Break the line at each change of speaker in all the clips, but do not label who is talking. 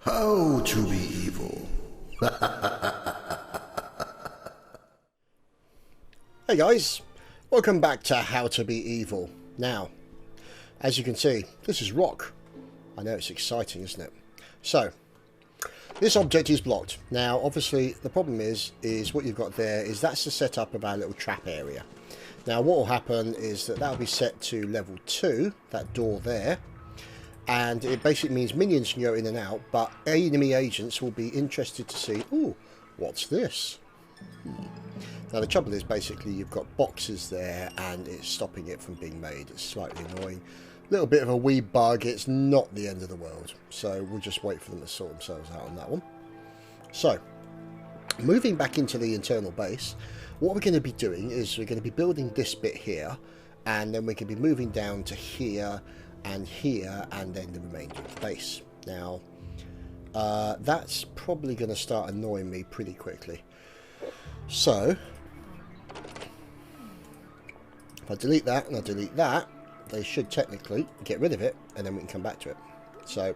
How to be evil.
Hey guys, welcome back to How to Be Evil. Now, as you can see, this is rock. I know it's exciting, isn't it? So, this object is blocked. Now, obviously, the problem is what you've got there is that's the setup of our little trap area. Now, what will happen is that will be set to level 2, that door there. And it basically means minions can go in and out, but enemy agents will be interested to see, ooh, what's this? Now the trouble is basically you've got boxes there and it's stopping it from being made. It's slightly annoying. A little bit of a wee bug. It's not the end of the world. So we'll just wait for them to sort themselves out on that one. So, moving back into the internal base, what we're going to be doing is we're going to be building this bit here, and then we're going to be moving down to here, and then the remainder of the base. Now, that's probably going to start annoying me pretty quickly. So, if I delete that and I delete that, they should technically get rid of it, and then we can come back to it. So,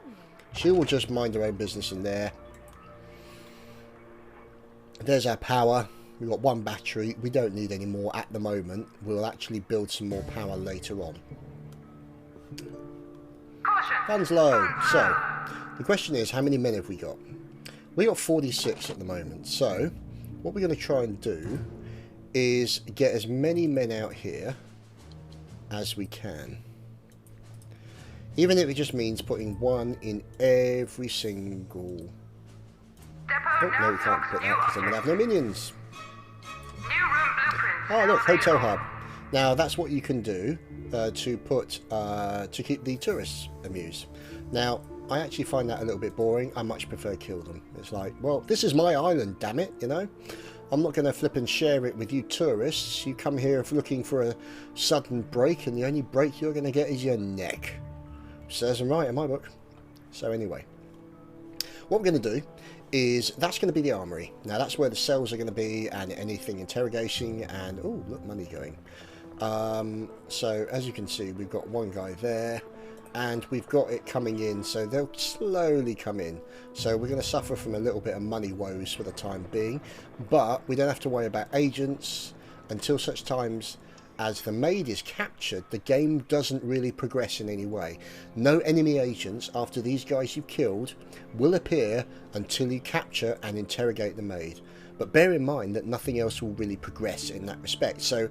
she will just mind her own business in there. There's our power. We've got one battery. We don't need any more at the moment. We'll actually build some more power later on. Funds low. So, the question is, how many men have we got? We got 46 at the moment. So, what we're going to try and do is get as many men out here as we can. Even if it just means putting one in every single... Oh, no, we can't put that because then we'll have no minions. Oh, look, Hotel Hub. Now, that's what you can do to keep the tourists amused. Now, I actually find that a little bit boring. I much prefer kill them. It's like, well, this is my island, damn it, you know? I'm not going to flip and share it with you tourists. You come here looking for a sudden break, and the only break you're going to get is your neck. Says I'm right in my book. So anyway, what we're going to do is that's going to be the armory. Now that's where the cells are going to be, and anything interrogation, and oh, look, money going. So as you can see, we've got one guy there, and we've got it coming in, so they'll slowly come in. So we're going to suffer from a little bit of money woes for the time being, but we don't have to worry about agents until such times as the maid is captured. The game doesn't really progress in any way. No enemy agents after these guys you've killed will appear until you capture and interrogate the maid. But bear in mind that nothing else will really progress in that respect. So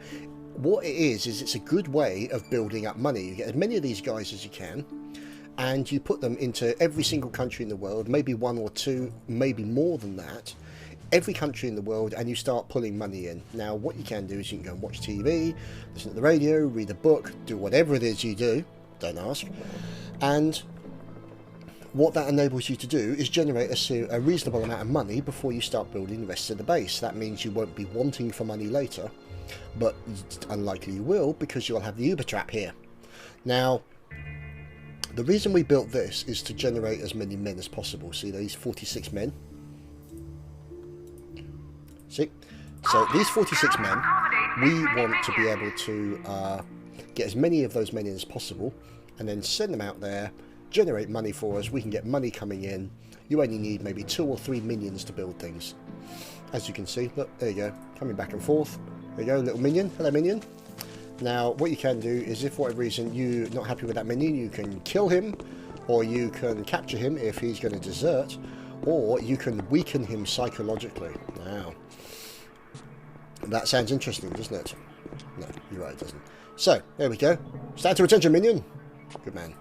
what it is it's a good way of building up money. You get as many of these guys as you can, and you put them into every single country in the world, maybe one or two, maybe more than that, every country in the world, and you start pulling money in. Now what you can do is you can go and watch TV, listen to the radio, read a book, do whatever it is you do, don't ask, and what that enables you to do is generate a reasonable amount of money before you start building the rest of the base. That means you won't be wanting for money later, but it's unlikely you will, because you'll have the Uber trap here. Now, the reason we built this is to generate as many men as possible. See these 46 men? See? So these 46 men, we want to be able to get as many of those men in as possible, and then send them out there, generate money for us. We can get money coming in. You only need maybe 2 or 3 minions to build things. As you can see, look, there you go, coming back and forth. There you go, little minion. Hello, minion. Now, what you can do is, if for whatever reason you're not happy with that minion, you can kill him, or you can capture him if he's going to desert, or you can weaken him psychologically. Now, that sounds interesting, doesn't it? No, you're right, it doesn't. So, there we go. Stand to attention, minion. Good man.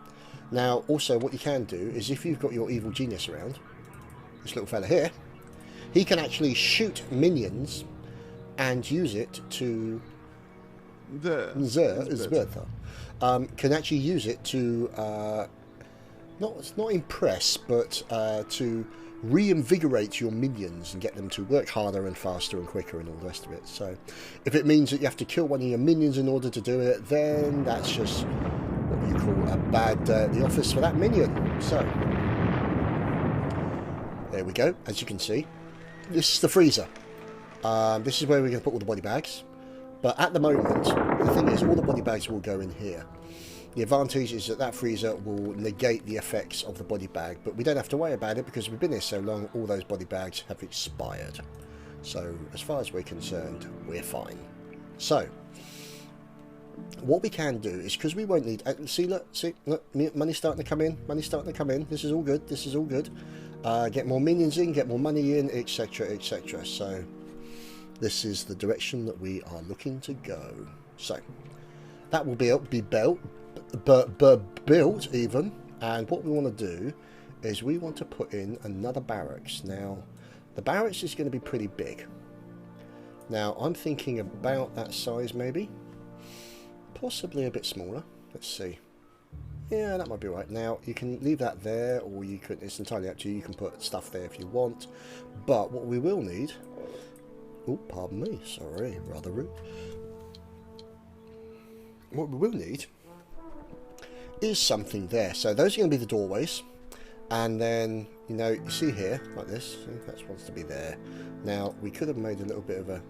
Now, also, what you can do is, if you've got your evil genius around, this little fella here, he can actually shoot minions and use it to can actually use it to not impress, but to reinvigorate your minions and get them to work harder and faster and quicker and all the rest of it. So if it means that you have to kill one of your minions in order to do it, then that's just what you call a bad day at the office for that minion. So there we go. As you can see, this is the freezer. This is where we're going to put all the body bags. But at the moment, the thing is, all the body bags will go in here. The advantage is that that freezer will negate the effects of the body bag, but we don't have to worry about it because we've been here so long, all those body bags have expired. So as far as we're concerned, we're fine. So what we can do is, because we won't need, see, look, money's starting to come in, money's starting to come in, this is all good, this is all good. Get more minions in, get more money in, etc, etc. So this is the direction that we are looking to go. So that will be built even, and what we want to do is we want to put in another barracks. Now the barracks is going to be pretty big. Now I'm thinking about that size, maybe possibly a bit smaller. Let's see. Yeah, that might be right. Now you can leave that there, or you could, it's entirely up to you, you can put stuff there if you want, but what we will need, oh pardon me, sorry, rather rude, what we will need is something there. So those are going to be the doorways, and then, you know, you see here like this, see, that wants to be there. Now we could have made a little bit of a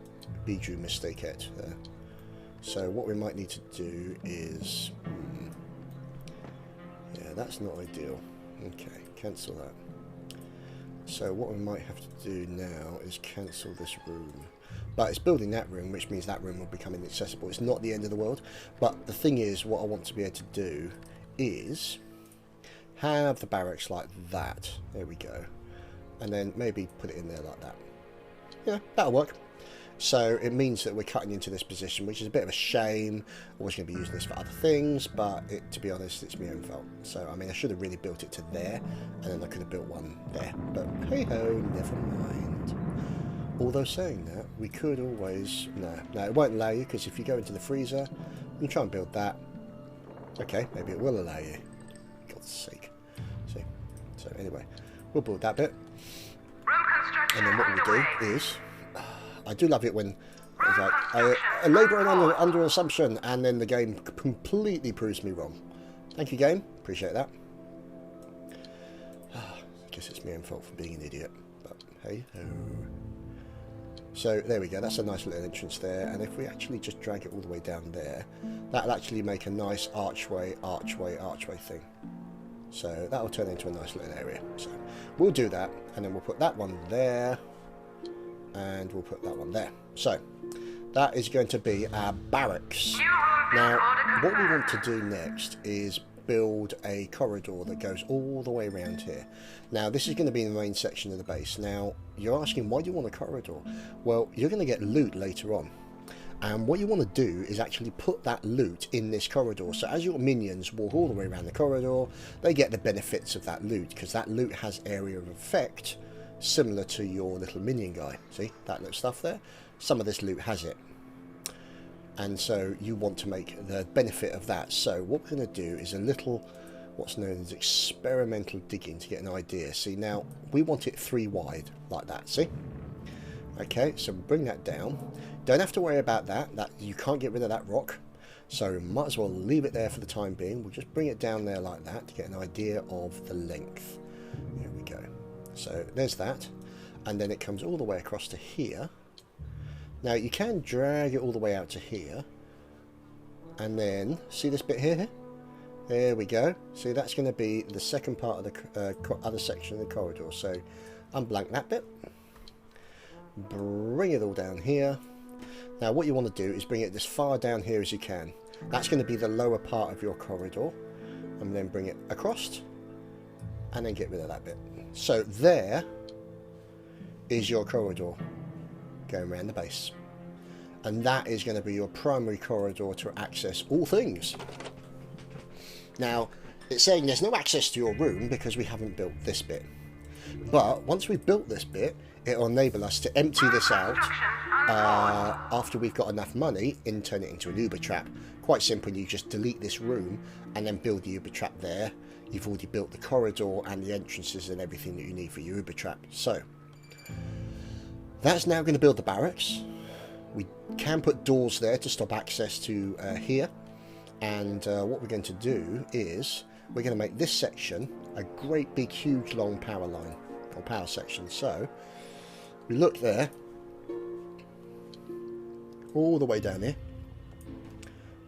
bijou mistake there. So what we might need to do is, yeah, that's not ideal. Okay, cancel that. So what we might have to do now is cancel this room. But it's building that room, which means that room will become inaccessible. It's not the end of the world. But the thing is, what I want to be able to do is have the barracks like that. There we go. And then maybe put it in there like that. Yeah, that'll work. So it means that we're cutting into this position, which is a bit of a shame. I was going to be using this for other things, but to be honest, it's my own fault. So, I mean, I should have really built it to there, and then I could have built one there. But hey-ho, never mind. Although saying that, we could always... No, it won't allow you, because if you go into the freezer, you can try and build that. Okay, maybe it will allow you. God's sake. See? So anyway, we'll build that bit. And then what we'll do is... I do love it when it's like I labour under assumption, and then the game completely proves me wrong. Thank you, game. Appreciate that. I guess it's my own fault for being an idiot, but hey ho. So there we go. That's a nice little entrance there, and if we actually just drag it all the way down there, that'll actually make a nice archway thing. So that'll turn into a nice little area. So we'll do that, and then we'll put that one there. And we'll put that one there. So that is going to be our barracks. Now what we want to do next is build a corridor that goes all the way around here. Now this is going to be the main section of the base. Now you're asking, why do you want a corridor? Well, you're going to get loot later on, and what you want to do is actually put that loot in this corridor. So as your minions walk all the way around the corridor, they get the benefits of that loot, because that loot has area of effect similar to your little minion guy. See that little stuff there? Some of this loot has it, and so you want to make the benefit of that. So what we're going to do is a little, what's known as experimental digging, to get an idea. See, now we want it 3 wide like that. See? Okay, so we'll bring that down. Don't have to worry about that you can't get rid of that rock, so might as well leave it there for the time being. We'll just bring it down there like that to get an idea of the length. Here we go. So there's that, and then it comes all the way across to here. Now you can drag it all the way out to here, and then see this bit here? There we go. See, that's going to be the second part of the other section of the corridor. So unblank that bit, bring it all down here. Now what you want to do is bring it as far down here as you can. That's going to be the lower part of your corridor, and then bring it across, and then get rid of that bit. So there is your corridor going around the base, and that is going to be your primary corridor to access all things. Now it's saying there's no access to your room because we haven't built this bit, but once we've built this bit, it will enable us to empty this out after we've got enough money and turn it into an Uber trap. Quite simple, you just delete this room and then build the Uber trap there. You've already built the corridor and the entrances and everything that you need for your Uber trap. So that's now going to build the barracks. We can put doors there to stop access to here. And what we're going to do is we're going to make this section a great big huge long power line, or power section. So we look there, all the way down here,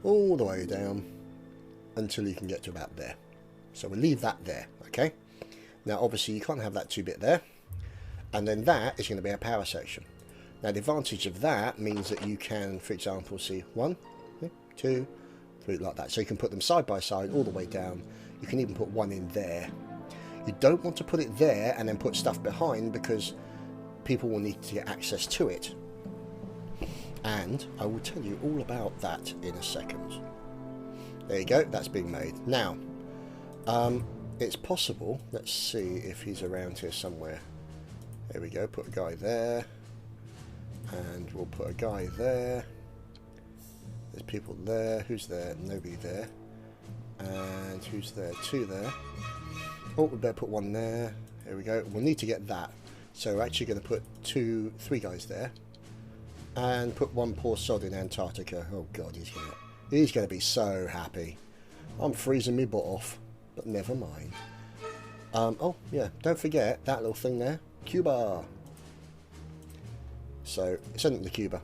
all the way down, until you can get to about there. So we'll leave that there, okay? Now, obviously, you can't have that 2-bit there. And then that is going to be a power section. Now, the advantage of that means that you can, for example, see 1, 2, 3, like that. So you can put them side by side all the way down. You can even put one in there. You don't want to put it there and then put stuff behind, because people will need to get access to it. And I will tell you all about that in a second. There you go, that's being made. Now, it's possible, let's see if he's around here somewhere. There we go, put a guy there. And we'll put a guy there. There's people there. Who's there? Nobody there. And who's there? 2 there. Oh, we better put 1 there. There we go. We'll need to get that. So we're actually going to put 3 guys there. And put 1 poor sod in Antarctica. Oh god, he's going to be so happy. I'm freezing me butt off. But never mind. Oh, yeah. Don't forget that little thing there. Cuba. So, send it to Cuba.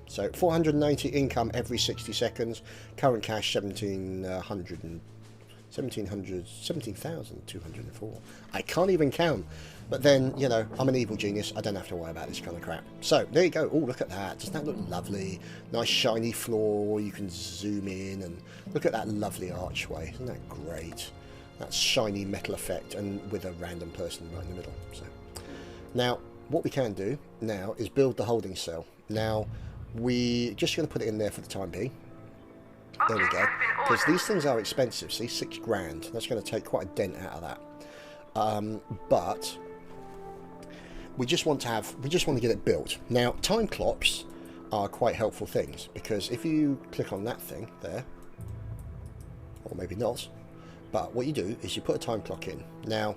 So, 490 income every 60 seconds. Current cash, 17,204. I can't even count. But then, you know, I'm an evil genius. I don't have to worry about this kind of crap. So, there you go. Oh, look at that. Doesn't that look lovely? Nice shiny floor. You can zoom in and look at that lovely archway. Isn't that great? That shiny metal effect, and with a random person right in the middle. So, now, what we can do now is build the holding cell. Now, we're just going to put it in there for the time being. There we go. Because these things are expensive. See, 6 grand. That's going to take quite a dent out of that. But we just want to get it built. Now, time clocks are quite helpful things, because if you click on that thing there, or maybe not, but what you do is you put a time clock in. Now,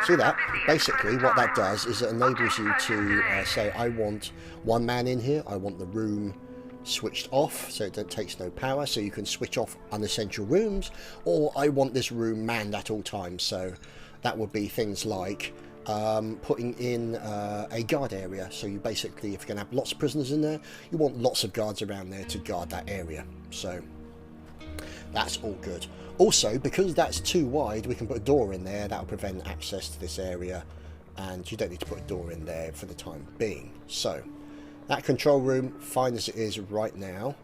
see that? Basically, what that does is it enables you to say, I want 1 man in here, I want the room switched off so it takes no power, so you can switch off unessential rooms, or I want this room manned at all times. So that would be things like putting in a guard area. So you basically, if you're going to have lots of prisoners in there, you want lots of guards around there to guard that area. So that's all good. Also, because that's too wide, we can put a door in there. That'll prevent access to this area, and you don't need to put a door in there for the time being. So that control room, fine as it is right now.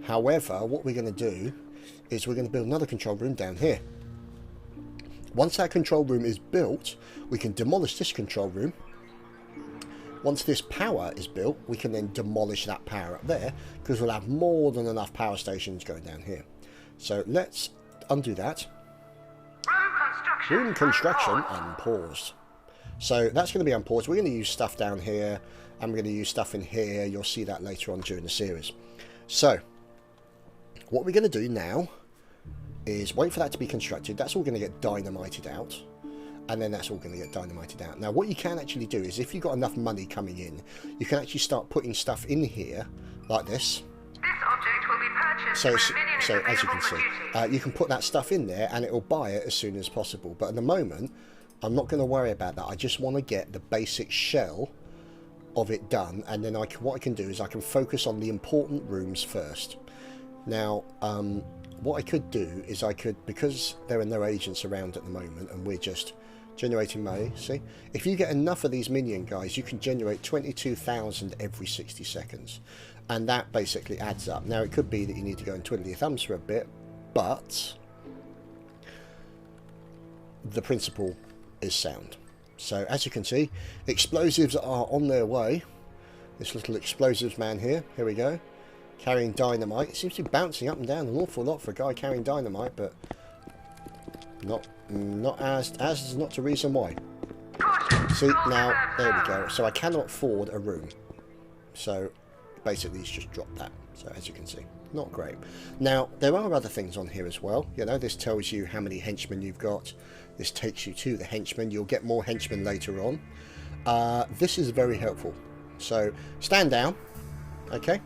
However, what we're going to do is we're going to build another control room down here. Once that control room is built, we can demolish this control room. Once this power is built, we can then demolish that power up there, because we'll have more than enough power stations going down here. So let's undo that. Room construction unpaused. So that's going to be unpaused. We're going to use stuff down here, and we're going to use stuff in here. You'll see that later on during the series. So what we're going to do now is wait for that to be constructed. That's all going to get dynamited out, and then that's all going to get dynamited out. Now, what you can actually do is, if you've got enough money coming in, you can actually start putting stuff in here like this. So as you can see, you can put that stuff in there and it will buy it as soon as possible. But at the moment, I'm not going to worry about that. I just want to get the basic shell of it done, and then what I can do is I can focus on the important rooms first. Now, what I could do is because there are no agents around at the moment and we're just generating money, see? If you get enough of these minion guys, you can generate 22,000 every 60 seconds. And that basically adds up. Now, it could be that you need to go and twiddle your thumbs for a bit, but the principle is sound. So, as you can see, explosives are on their way. This little explosives man here we go, carrying dynamite. It seems to be bouncing up and down an awful lot for a guy carrying dynamite, but not as is not the reason why. See, now, there we go. So I cannot forward a room. So basically he's just dropped that. So as you can see, not great. Now, there are other things on here as well. You know, this tells you how many henchmen you've got. This takes you to the henchmen. You'll get more henchmen later on. This is very helpful. So stand down. Okay.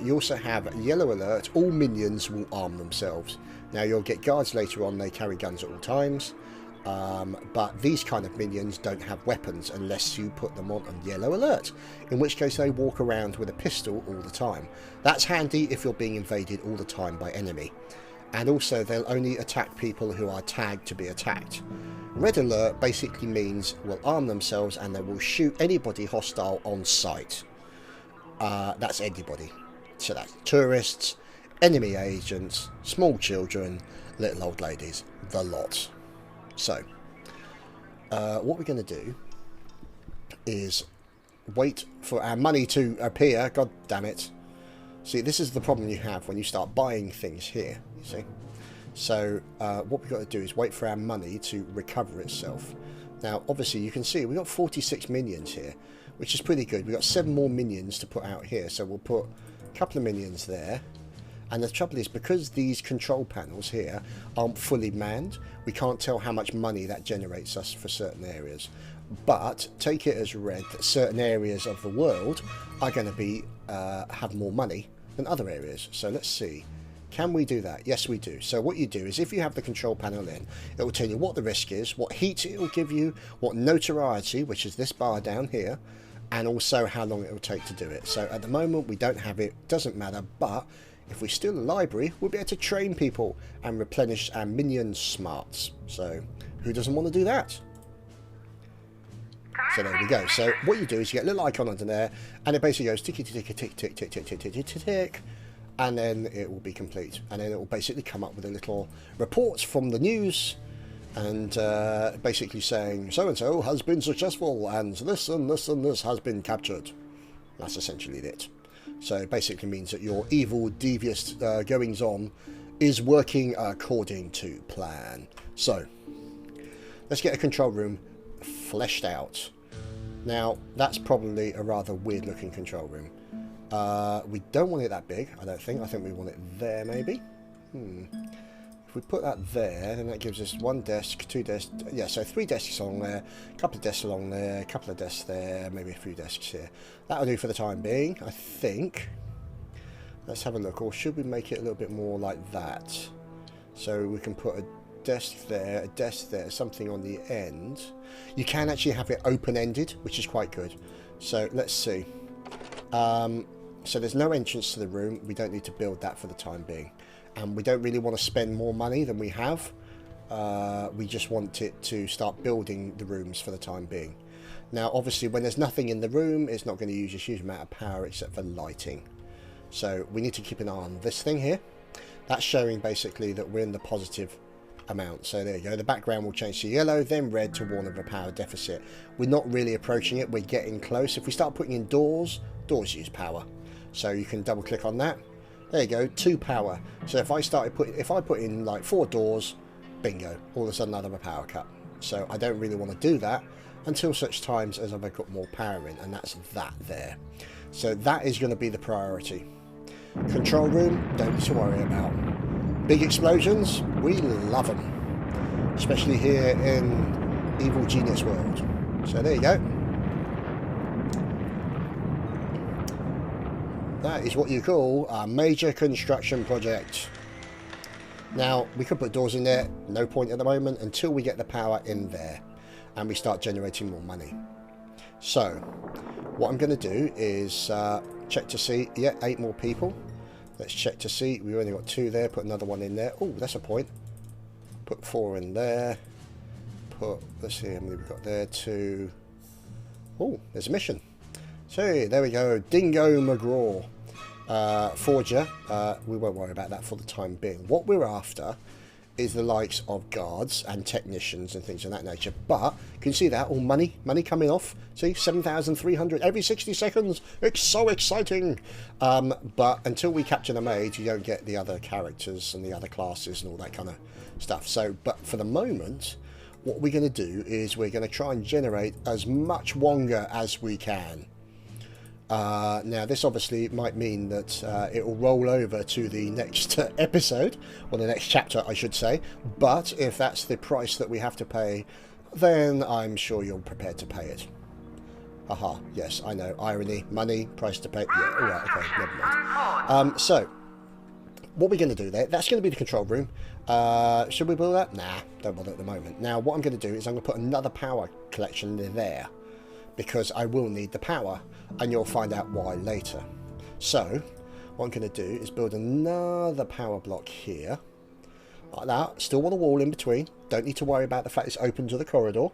You also have yellow alert. All minions will arm themselves. Now, you'll get guards later on. They carry guns at all times. But these kind of minions don't have weapons unless you put them on yellow alert, in which case they walk around with a pistol all the time. That's handy if you're being invaded all the time by enemy. And also they'll only attack people who are tagged to be attacked. Red alert basically means will arm themselves and they will shoot anybody hostile on sight. That's anybody. So that's tourists, enemy agents, small children, little old ladies, the lot. So, what we're going to do is wait for our money to appear. God damn it. See, this is the problem you have when you start buying things here, you see. So, what we've got to do is wait for our money to recover itself. Now, obviously, you can see we've got 46 minions here, which is pretty good. We've got 7 more minions to put out here, so we'll put a couple of minions there. And the trouble is, because these control panels here aren't fully manned, we can't tell how much money that generates us for certain areas. But take it as read that certain areas of the world are going to be have more money than other areas. So let's see. Can we do that? Yes, we do. So what you do is if you have the control panel in, it will tell you what the risk is, what heat it will give you, what notoriety, which is this bar down here, and also how long it will take to do it. So at the moment we don't have it, doesn't matter, but if we steal a library, we'll be able to train people and replenish our minion smarts. So who doesn't want to do that? So there we go. So what you do is you get a little icon under there, and it basically goes tick, tick, tick, tick, tick, tick, tick, tick, tick, tick, tick, and then it will be complete. And then it will basically come up with a little report from the news, and basically saying so-and-so has been successful, and this and this and this has been captured. That's essentially it. So it basically means that your evil, devious goings-on is working according to plan. So, let's get a control room fleshed out. Now, that's probably a rather weird-looking control room. We don't want it that big, I don't think. I think we want it there, maybe. If we put that there, then that gives us 1 desk, 2 desks. Yeah, so 3 desks along there, a couple of desks along there, a couple of desks there, maybe a few desks here. That'll do for the time being, I think. Let's have a look. Or should we make it a little bit more like that? So we can put a desk there, something on the end. You can actually have it open-ended, which is quite good. So let's see. So there's no entrance to the room. We don't need to build that for the time being. And we don't really want to spend more money than we have. We just want it to start building the rooms for the time being. Now, obviously, when there's nothing in the room, it's not going to use a huge amount of power except for lighting. So we need to keep an eye on this thing here. That's showing basically that we're in the positive amount. So there you go. The background will change to yellow, then red to warn of a power deficit. We're not really approaching it. We're getting close. If we start putting in doors, doors use power. So you can double click on that. There you go, 2 power. So if I put in like 4 doors, bingo, all of a sudden I'd have a power cut. So I don't really want to do that until such times as I've got more power in, and that's that there. So that is going to be the priority. Control room, don't need to worry about. Big explosions, we love them. Especially here in Evil Genius World. So there you go. That is what you call a major construction project. Now, we could put doors in there, no point at the moment, until we get the power in there and we start generating more money. So, what I'm going to do is check to see, yeah, 8 more people. Let's check to see, we've only got 2 there, put another one in there. Oh, that's a point. Put 4 in there. Let's see how many we've got there, 2. Oh, there's a mission. So, there we go, Dingo McGraw. Forger, we won't worry about that for the time being. What we're after is the likes of guards and technicians and things of that nature. But, can you see that? All money coming off. See, 7,300 every 60 seconds. It's so exciting. But until we capture the maids, you don't get the other characters and the other classes and all that kind of stuff. So, but for the moment, what we're going to do is we're going to try and generate as much Wonga as we can. Now, this obviously might mean that it will roll over to the next episode, or the next chapter, I should say. But if that's the price that we have to pay, then I'm sure you're prepared to pay it. Aha, yes, I know. Irony, money, price to pay. Yeah, all right, okay, never mind. So, what we're going to do there, that's going to be the control room. Should we build that? Nah, don't bother at the moment. Now, what I'm going to do is I'm going to put another power collection there, because I will need the power, and you'll find out why later. So, what I'm going to do is build another power block here, like that. Still want a wall in between. Don't need to worry about the fact it's open to the corridor.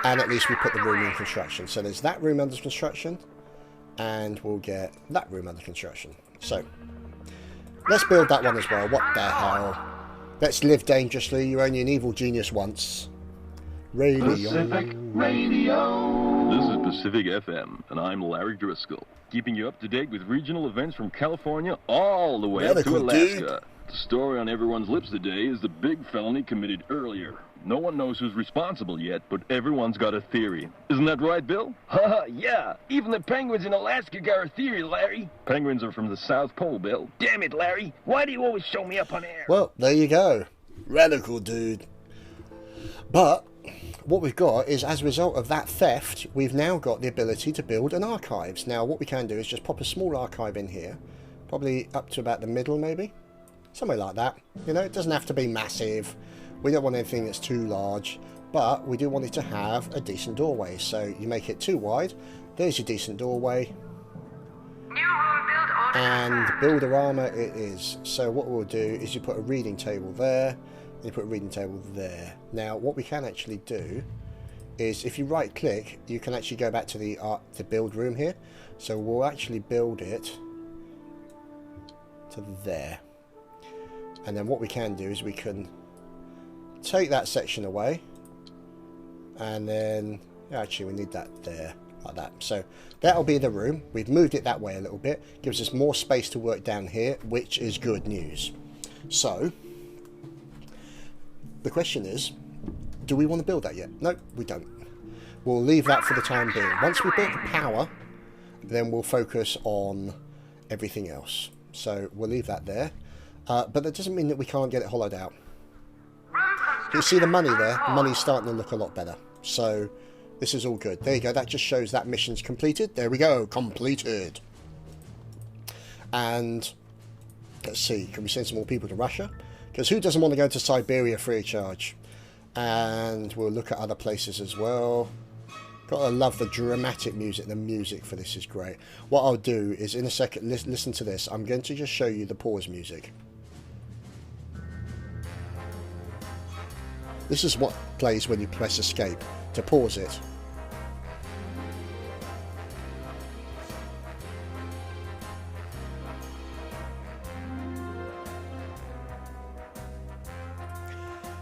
And at least we put the room in construction. So there's that room under construction, and we'll get that room under construction. So let's build that one as well. What the hell? Let's live dangerously. You're only an evil genius once. Radio.
Pacific Radio. This is Pacific FM, and I'm Larry Driscoll, keeping you up to date with regional events from California all the way up to Alaska. The story on everyone's lips today is the big felony committed earlier. No one knows who's responsible yet, but everyone's got a theory. Isn't that right, Bill? Haha, yeah. Even the penguins in Alaska got a theory, Larry. Penguins are from the South Pole, Bill. Damn it, Larry. Why do you always show me up on air?
Well, there you go. Radical, dude. But what we've got is, as a result of that theft, we've now got the ability to build an archives. Now, what we can do is just pop a small archive in here. Probably up to about the middle, maybe. Somewhere like that. You know, it doesn't have to be massive. We don't want anything that's too large, but we do want it to have a decent doorway. So you make it too wide. There's your decent doorway. And builderama it is. So what we'll do is you put a reading table there, and you put a reading table there. Now what we can actually do is, if you right click, you can actually go back to the build room here. So we'll actually build it to there. And then what we can do is we can take that section away, and then actually we need that there, like that. So that'll be the room. We've moved it that way a little bit, gives us more space to work down here, which is good news. So the question is, do we want to build that yet? No, we don't. We'll leave that for the time being. Once we build the power, then we'll focus on everything else. So we'll leave that there, but that doesn't mean that we can't get it hollowed out. You see the money there? The money's starting to look a lot better. So this is all good. There you go. That just shows that mission's completed. There we go. Completed. And let's see. Can we send some more people to Russia? Because who doesn't want to go to Siberia free of charge? And we'll look at other places as well. Gotta love the dramatic music. The music for this is great. What I'll do is, in a second, listen to this. I'm going to just show you the pause music. This is what plays when you press escape to pause it.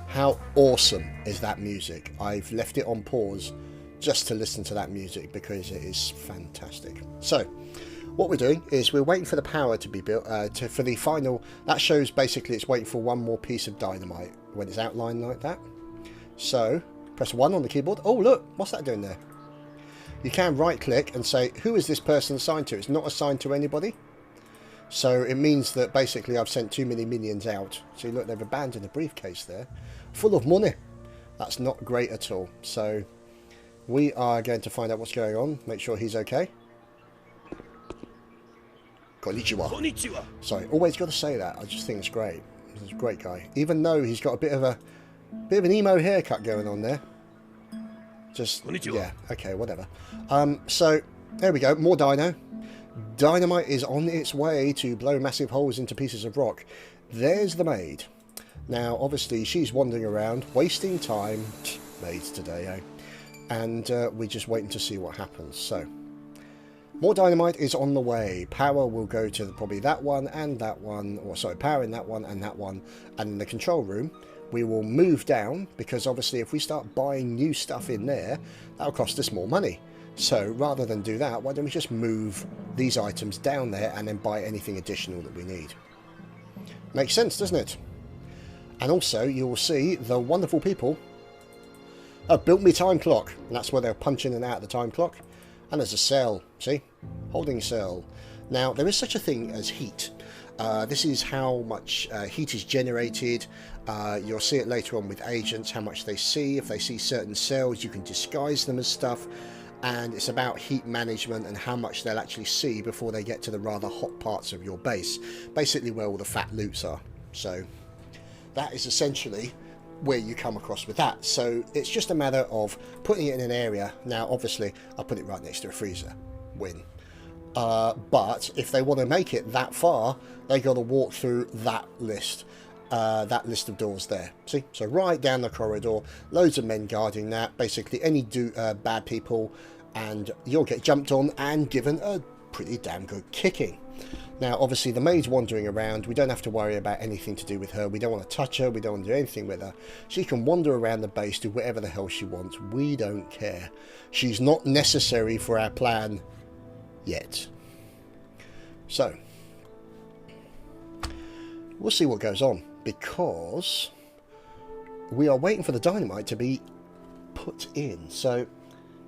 How awesome is that music? I've left it on pause just to listen to that music because it is fantastic. So what we're doing is we're waiting for the power to be built, for the final. That shows basically it's waiting for one more piece of dynamite when it's outlined like that. So press 1 on the keyboard. Oh look, what's that doing there? You can right click and say, who is this person assigned to? It's not assigned to anybody. So it means that basically I've sent too many minions out. See, look, they've abandoned a briefcase there full of money. That's not great at all. So we are going to find out what's going on, make sure he's okay. Konnichiwa. Konnichiwa. Sorry, always got to say that. I just think it's great. He's a great guy. Even though he's got a bit of an emo haircut going on there. Just, konnichiwa. Yeah, okay, whatever. So, there we go, more dino. Dynamite is on its way to blow massive holes into pieces of rock. There's the maid. Now, obviously, she's wandering around, wasting time. Maids today, eh? And we're just waiting to see what happens. So, more dynamite is on the way. Power will go to probably that one and that one. Or sorry, power in that one and that one. And in the control room, we will move down, because obviously if we start buying new stuff in there, that'll cost us more money. So rather than do that, why don't we just move these items down there and then buy anything additional that we need? Makes sense, doesn't it? And also, you will see the wonderful people have built me time clock. And that's where they're punching in and out the time clock. And there's a cell, see? Holding cell. Now, there is such a thing as heat. This is how much heat is generated. You'll see it later on with agents, how much they see. If they see certain cells, you can disguise them as stuff. and it's about heat management and how much they'll actually see before they get to the rather hot parts of your base, basically where all the fat loots are. So that is essentially where you come across with that. So it's just a matter of putting it in an area. Now obviously I put it right next to a freezer, win. But if they want to make it that far, they got to walk through that list of doors there. See, so right down the corridor, loads of men guarding that, basically any bad people, and you'll get jumped on and given a pretty damn good kicking. Now obviously the maid's wandering around, we don't have to worry about anything to do with her, we don't want to touch her, we don't want to do anything with her. She can wander around the base, do whatever the hell she wants, we don't care. She's not necessary for our plan yet. So we'll see what goes on, because we are waiting for the dynamite to be put in. So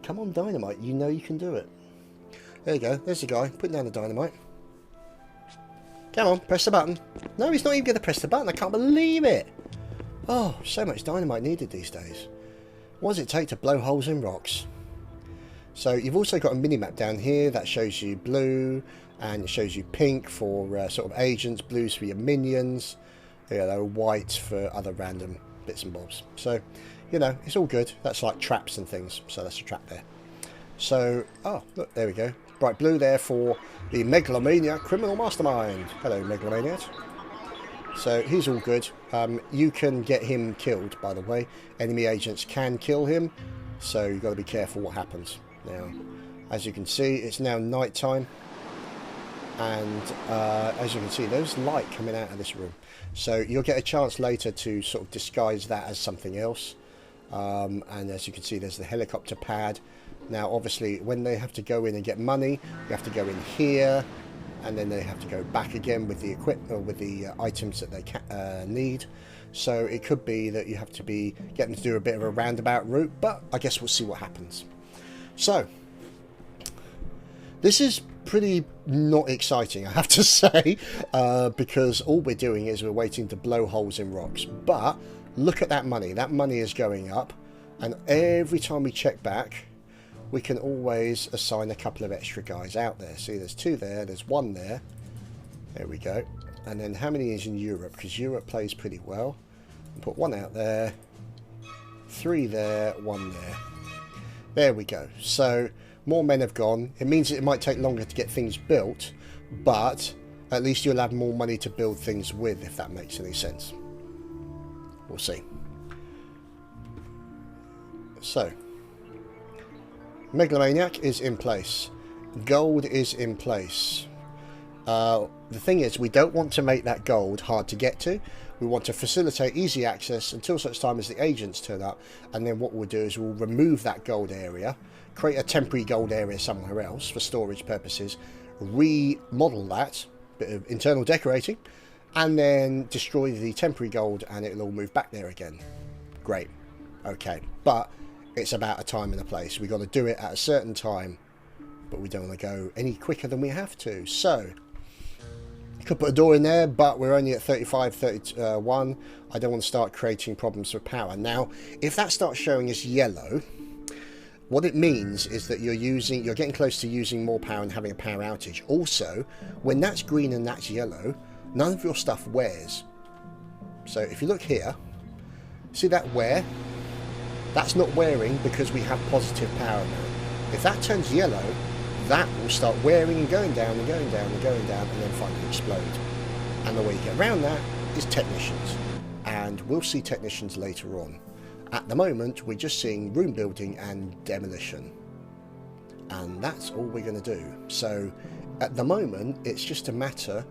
come on, dynamite, you know you can do it. There you go, there's the guy putting down the dynamite. Come on, press the button. No, he's not even going to press the button. I can't believe it. Oh, so much dynamite needed these days. What does it take to blow holes in rocks? So you've also got a mini-map down here that shows you blue, and it shows you pink for sort of agents, blues for your minions, white for other random bits and bobs. So, you know, it's all good. That's like traps and things. So that's a trap there. So, oh, look, there we go. Bright blue there for the Megalomaniac Criminal Mastermind. Hello, Megalomaniac. So he's all good. You can get him killed, by the way. Enemy agents can kill him, so you've got to be careful what happens. Now, as you can see, it's now night time, and as you can see, there's light coming out of this room. So you'll get a chance later to sort of disguise that as something else. And as you can see, there's the helicopter pad. Now obviously when they have to go in and get money, you have to go in here, and then they have to go back again with the equipment, or with the items that they need. So it could be that you have to get them to do a bit of a roundabout route, but I guess we'll see what happens. So this is pretty not exciting, I have to say, because all we're doing is we're waiting to blow holes in rocks. But look at that money. That money is going up, and every time we check back, we can always assign a couple of extra guys out there. See, there's 2 there, there's 1 there. There we go. And then how many is in Europe? Because Europe plays pretty well. Put 1 out there, 3 there, 1 there. There we go. So more men have gone. It means it might take longer to get things built, but at least you'll have more money to build things with, if that makes any sense. We'll see. So Megalomaniac is in place. Gold is in place. The thing is, we don't want to make that gold hard to get to. We want to facilitate easy access until such time as the agents turn up, and then what we'll do is we'll remove that gold area, create a temporary gold area somewhere else for storage purposes, remodel that, bit of internal decorating, and then destroy the temporary gold, and it'll all move back there again. Great. Okay, but it's about a time and a place. We've got to do it at a certain time, but we don't want to go any quicker than we have to. So you could put a door in there, but we're only at 35, 31. I don't want to start creating problems with power. Now, if that starts showing us yellow, what it means is that you're getting close to using more power and having a power outage. Also, when that's green and that's yellow, none of your stuff wears. So if you look here, see that wear? That's not wearing because we have positive power now. If that turns yellow, that will start wearing and going down and going down and going down, and then finally explode. And the way you get around that is technicians. And we'll see technicians later on. At the moment, we're just seeing room building and demolition. And that's all we're going to do. So at the moment, it's just a matter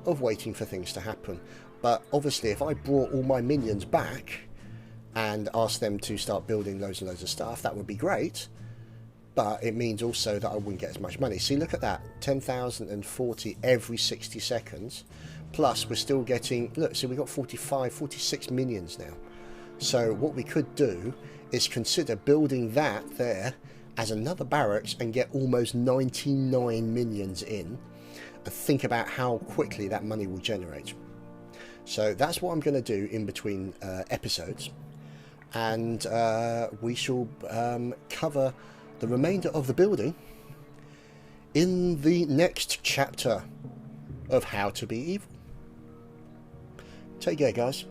of waiting for things to happen. But obviously, if I brought all my minions back and ask them to start building loads and loads of stuff, that would be great, but it means also that I wouldn't get as much money. See, look at that, 10,040 every 60 seconds, plus we're still getting, look, so we've got 46 minions now. So what we could do is consider building that there as another barracks and get almost 99 minions in, and think about how quickly that money will generate. So that's what I'm going to do in between episodes. And we shall cover the remainder of the building in the next chapter of How to Be Evil. Take care, guys.